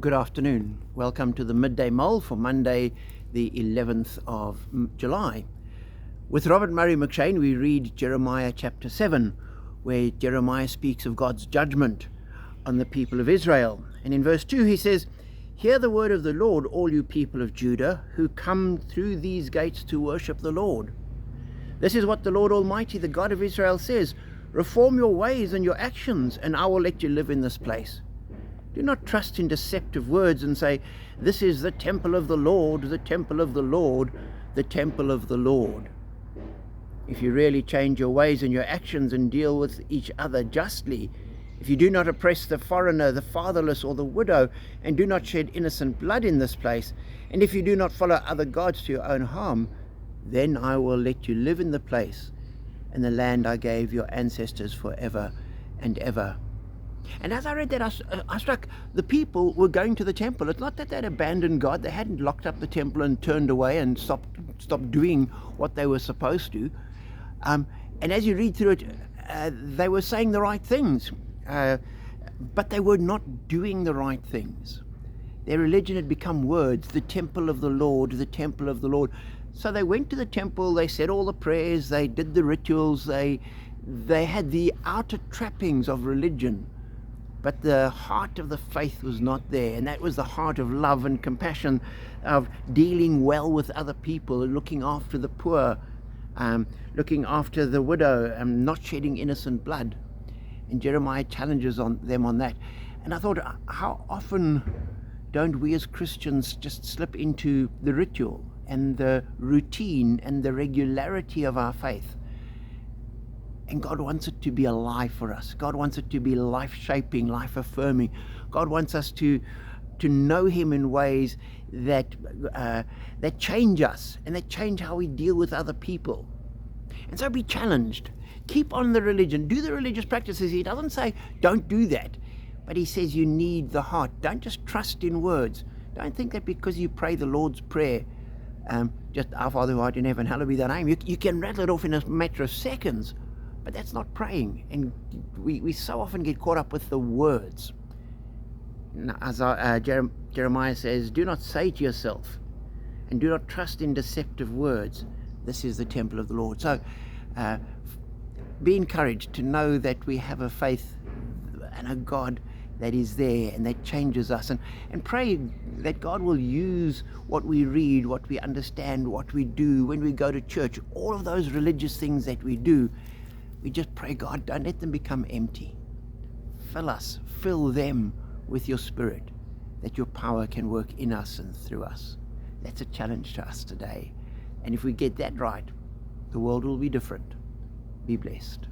Good afternoon. Welcome to the Midday Mull for Monday, the 11th of July. With Robert Murray McShane, we read Jeremiah chapter 7, where Jeremiah speaks of God's judgment on the people of Israel. And in verse 2 he says, "Hear the word of the Lord, all you people of Judah, who come through these gates to worship the Lord. This is what the Lord Almighty, the God of Israel, says. Reform your ways and your actions, and I will let you live in this place. Do not trust in deceptive words and say, 'This is the temple of the Lord, the temple of the Lord, the temple of the Lord.' If you really change your ways and your actions and deal with each other justly, if you do not oppress the foreigner, the fatherless, or the widow, and do not shed innocent blood in this place, and if you do not follow other gods to your own harm, then I will let you live in the place and the land I gave your ancestors forever and ever." And as I read that, I struck, the people were going to the temple. It's not that they'd abandoned God. They hadn't locked up the temple and turned away and stopped doing what they were supposed to. And as you read through it, they were saying the right things, but they were not doing the right things. Their religion had become words, the temple of the Lord, the temple of the Lord. So they went to the temple, they said all the prayers, they did the rituals, they had the outer trappings of religion, but the heart of the faith was not there. And that was the heart of love and compassion, of dealing well with other people, looking after the poor, looking after the widow, and not shedding innocent blood. And Jeremiah challenges them on that. And I thought, how often don't we as Christians just slip into the ritual and the routine and the regularity of our faith? And God wants it to be alive for us. God wants it to be life-shaping, life-affirming. God wants us to know Him in ways that change us and that change how we deal with other people. And so be challenged. Keep on the religion. Do the religious practices. He doesn't say don't do that, but He says you need the heart. Don't just trust in words. Don't think that because you pray the Lord's Prayer, just "Our Father who art in heaven, hallowed be thy name," you can rattle it off in a matter of seconds. But that's not praying, and we so often get caught up with the words. As Jeremiah says, do not say to yourself, and do not trust in deceptive words, "This is the temple of the Lord." So be encouraged to know that we have a faith and a God that is there and that changes us, and pray that God will use what we read, what we understand, what we do when we go to church, all of those religious things that we do. We just pray, God, don't let them become empty. Fill them with your Spirit, that your power can work in us and through us. That's a challenge to us today. And if we get that right, the world will be different. Be blessed.